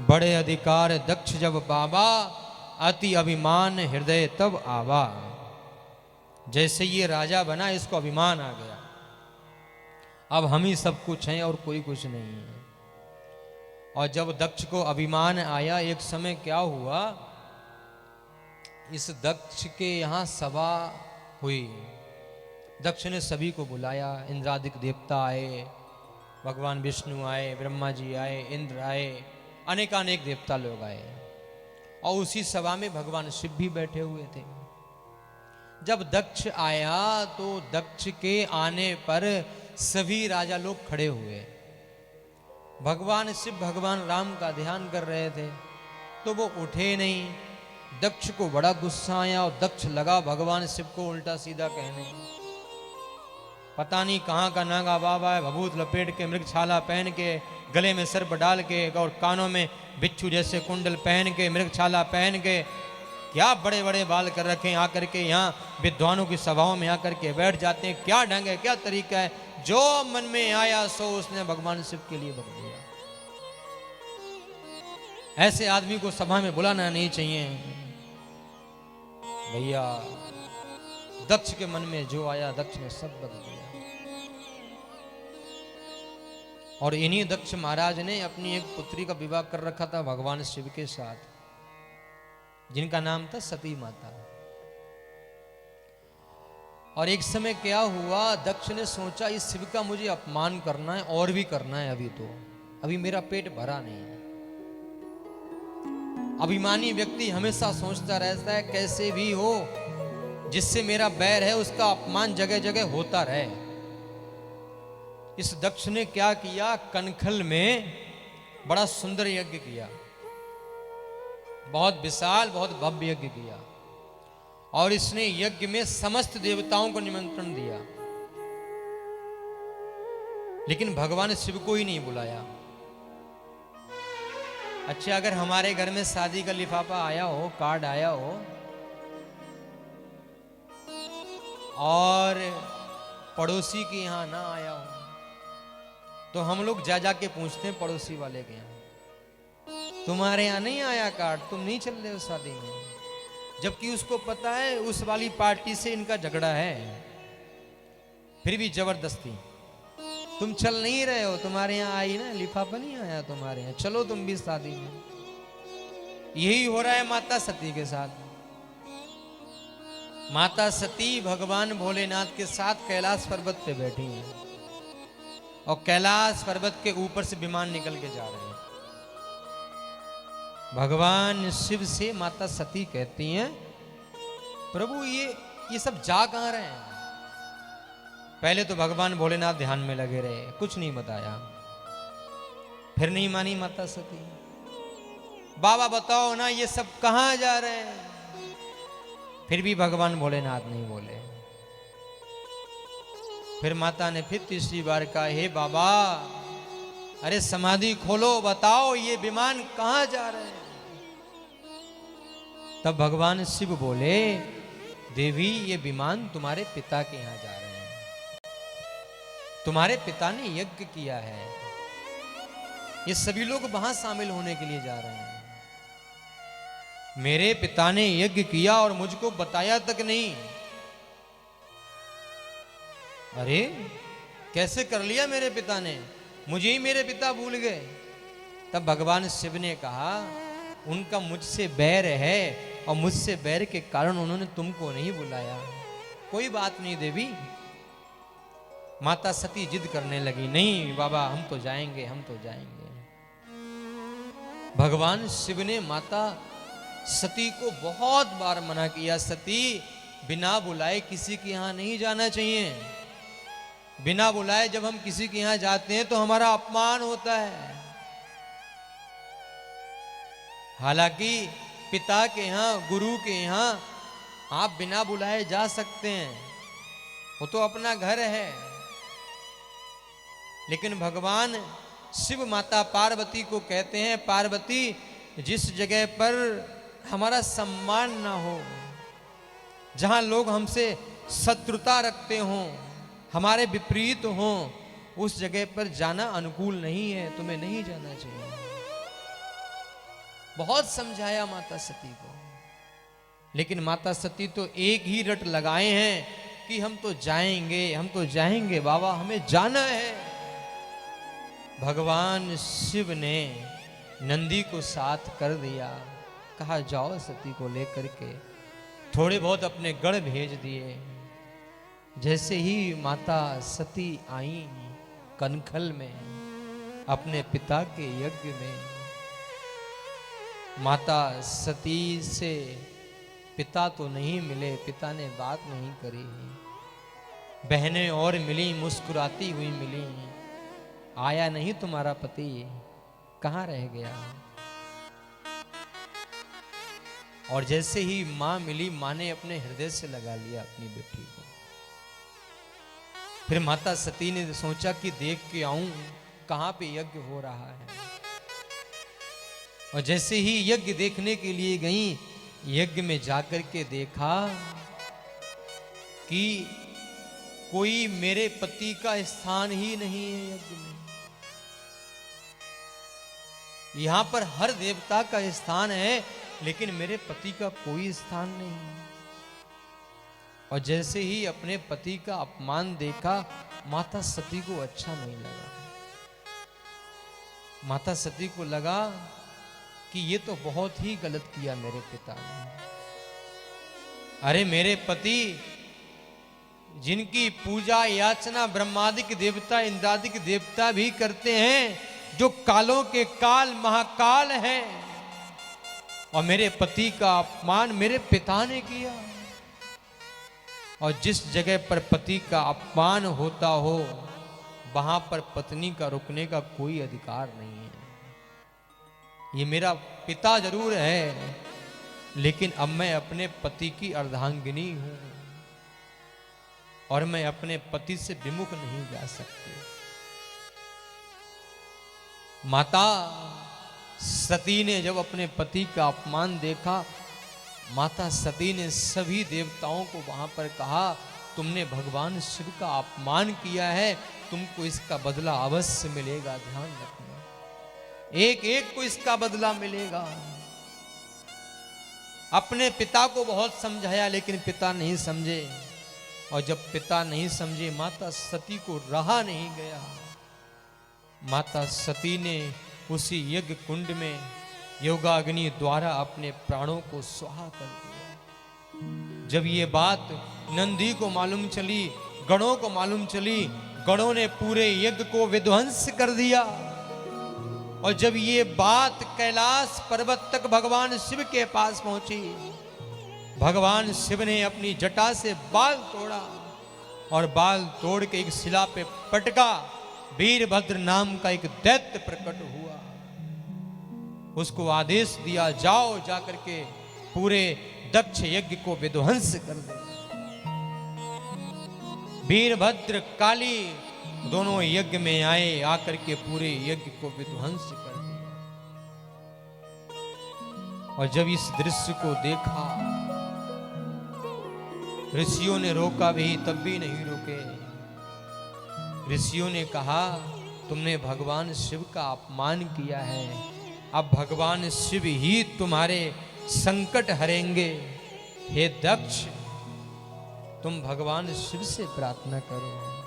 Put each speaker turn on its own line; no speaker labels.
बड़े अधिकार दक्ष जब बाबा, अति अभिमान हृदय तब आवा। जैसे ये राजा बना, इसको अभिमान आ गया, अब हम ही सब कुछ हैं और कोई कुछ नहीं है। और जब दक्ष को अभिमान आया, एक समय क्या हुआ, इस दक्ष के यहाँ सभा हुई। दक्ष ने सभी को बुलाया, इंद्रादिक देवता आए, भगवान विष्णु आए, ब्रह्मा जी आए, इंद्र आए, अनेकानेक देवता लोग आए। और उसी सभा में भगवान शिव भी बैठे हुए थे। जब दक्ष आया तो दक्ष के आने पर सभी राजा लोग खड़े हुए। भगवान शिव भगवान राम का ध्यान कर रहे थे, तो वो उठे नहीं। दक्ष को बड़ा गुस्सा आया और दक्ष लगा भगवान शिव को उल्टा सीधा कहने। पता नहीं कहाँ का नागा बाबा है, भभूत लपेट के, मृगछाला पहन के, गले में सर्प डाल के और कानों में बिच्छू जैसे कुंडल पहन के, मृगछाला पहन के, क्या बड़े बड़े बाल कर रखे हैं, आकर के यहाँ विद्वानों की सभाओं में आकर के बैठ जाते हैं। क्या ढंग है, क्या तरीका है, जो मन में आया सो उसने भगवान शिव के लिए बक दिया। ऐसे आदमी को सभा में बुलाना नहीं चाहिए भैया। दक्ष के मन में जो आया, दक्ष ने सब बक दिया। और इन्हीं दक्ष महाराज ने अपनी एक पुत्री का विवाह कर रखा था भगवान शिव के साथ, जिनका नाम था सती माता। और एक समय क्या हुआ, दक्ष ने सोचा इस शिव का मुझे अपमान करना है और भी करना है। अभी मेरा पेट भरा नहीं है। अभिमानी व्यक्ति हमेशा सोचता रहता है कैसे भी हो, जिससे मेरा बैर है उसका अपमान जगह जगह होता रहे। इस दक्ष ने क्या किया, कनखल में बड़ा सुंदर यज्ञ किया, बहुत विशाल बहुत भव्य यज्ञ किया। और इसने यज्ञ में समस्त देवताओं को निमंत्रण दिया, लेकिन भगवान शिव को ही नहीं बुलाया। अच्छा, अगर हमारे घर में शादी का लिफाफा आया हो, कार्ड आया हो, और पड़ोसी के यहां ना आया हो, तो हम लोग जा जा के पूछते हैं पड़ोसी वाले के यहाँ, तुम्हारे यहाँ नहीं आया कार्ड, तुम नहीं चल रहे हो शादी में। जबकि उसको पता है उस वाली पार्टी से इनका झगड़ा है, फिर भी जबरदस्ती, तुम चल नहीं रहे हो, तुम्हारे यहाँ आई ना, लिफाफा नहीं आया तुम्हारे यहाँ, चलो तुम भी शादी में। यही हो रहा है माता सती के साथ। माता सती भगवान भोलेनाथ के साथ कैलाश पर्वत पे बैठी हैं, और कैलाश पर्वत के ऊपर से विमान निकल के जा रहे हैं। भगवान शिव से माता सती कहती हैं, प्रभु ये सब जा कहां रहे हैं। पहले तो भगवान भोलेनाथ ध्यान में लगे रहे, कुछ नहीं बताया। फिर नहीं मानी माता सती, बाबा बताओ ना ये सब कहां जा रहे हैं। फिर भी भगवान भोलेनाथ नहीं बोले। फिर माता ने फिर तीसरी बार कहा, हे बाबा, अरे समाधि खोलो, बताओ ये विमान कहां जा रहे हैं। तब भगवान शिव बोले, देवी ये विमान तुम्हारे पिता के यहां जा रहे हैं, तुम्हारे पिता ने यज्ञ किया है, ये सभी लोग वहां शामिल होने के लिए जा रहे हैं। मेरे पिता ने यज्ञ किया और मुझको बताया तक नहीं। अरे कैसे कर लिया मेरे पिता ने, मुझे ही मेरे पिता भूल गए। तब भगवान शिव ने कहा, उनका मुझसे बैर है और मुझसे बैर के कारण उन्होंने तुमको नहीं बुलाया। कोई बात नहीं देवी। माता सती जिद करने लगी, नहीं बाबा हम तो जाएंगे, हम तो जाएंगे। भगवान शिव ने माता सती को बहुत बार मना किया, सती बिना बुलाए किसी के यहां नहीं जाना चाहिए। बिना बुलाए जब हम किसी के यहां जाते हैं तो हमारा अपमान होता है। हालांकि पिता के यहां, गुरु के यहां आप बिना बुलाए जा सकते हैं, वो तो अपना घर है। लेकिन भगवान शिव माता पार्वती को कहते हैं, पार्वती जिस जगह पर हमारा सम्मान ना हो, जहां लोग हमसे शत्रुता रखते हों, हमारे विपरीत हों, उस जगह पर जाना अनुकूल नहीं है, तुम्हें नहीं जाना चाहिए। बहुत समझाया माता सती को, लेकिन माता सती तो एक ही रट लगाए हैं कि हम तो जाएंगे बाबा, हमें जाना है। भगवान शिव ने नंदी को साथ कर दिया, कहा जाओ सती को लेकर के। थोड़े बहुत अपने गढ़ भेज दिए। जैसे ही माता सती आई कनखल में अपने पिता के यज्ञ में, माता सती से पिता तो नहीं मिले, पिता ने बात नहीं करी। बहनें और मिली, मुस्कुराती हुई मिली, आया नहीं तुम्हारा पति, कहाँ रह गया। और जैसे ही मां मिली, मां ने अपने हृदय से लगा लिया अपनी बेटी को। फिर माता सती ने सोचा कि देख के आऊं कहां पे यज्ञ हो रहा है। और जैसे ही यज्ञ देखने के लिए गई, यज्ञ में जाकर के देखा कि कोई मेरे पति का स्थान ही नहीं है यज्ञ में। यहां पर हर देवता का स्थान है, लेकिन मेरे पति का कोई स्थान नहीं। और जैसे ही अपने पति का अपमान देखा, माता सती को अच्छा नहीं लगा। माता सती को लगा कि ये तो बहुत ही गलत किया मेरे पिता ने। अरे मेरे पति जिनकी पूजा याचना ब्रह्मादिक देवता इंद्रादिक देवता भी करते हैं, जो कालों के काल महाकाल है, और मेरे पति का अपमान मेरे पिता ने किया। और जिस जगह पर पति का अपमान होता हो, वहां पर पत्नी का रुकने का कोई अधिकार नहीं है। ये मेरा पिता जरूर है, लेकिन अब मैं अपने पति की अर्धांगिनी हूं और मैं अपने पति से विमुख नहीं जा सकती। माता सती ने जब अपने पति का अपमान देखा, माता सती ने सभी देवताओं को वहां पर कहा, तुमने भगवान शिव का अपमान किया है, तुमको इसका बदला अवश्य मिलेगा, ध्यान रखना। एक एक को इसका बदला मिलेगा। अपने पिता को बहुत समझाया, लेकिन पिता नहीं समझे। और जब पिता नहीं समझे, माता सती को रहा नहीं गया। माता सती ने उसी यज्ञ कुंड में योगाग्नि द्वारा अपने प्राणों को स्वाहा कर दिया। जब ये बात नंदी को मालूम चली, गणों को मालूम चली, गणों ने पूरे यज्ञ को विध्वंस कर दिया। और जब ये बात कैलाश पर्वत तक भगवान शिव के पास पहुंची, भगवान शिव ने अपनी जटा से बाल तोड़ा और बाल तोड़ के एक शिला पे पटका। वीरभद्र नाम का एक दैत्य प्रकट हुआ। उसको आदेश दिया, जाओ जाकर के पूरे दक्ष यज्ञ को विध्वंस कर दे। वीरभद्र काली दोनों यज्ञ में आए, आकर के पूरे यज्ञ को विध्वंस कर दिया। और जब इस दृश्य को देखा, ऋषियों ने रोका भी, तब भी नहीं रुके। ऋषियों ने कहा, तुमने भगवान शिव का अपमान किया है, अब भगवान शिव ही तुम्हारे संकट हरेंगे। हे दक्ष, तुम भगवान शिव से प्रार्थना करो।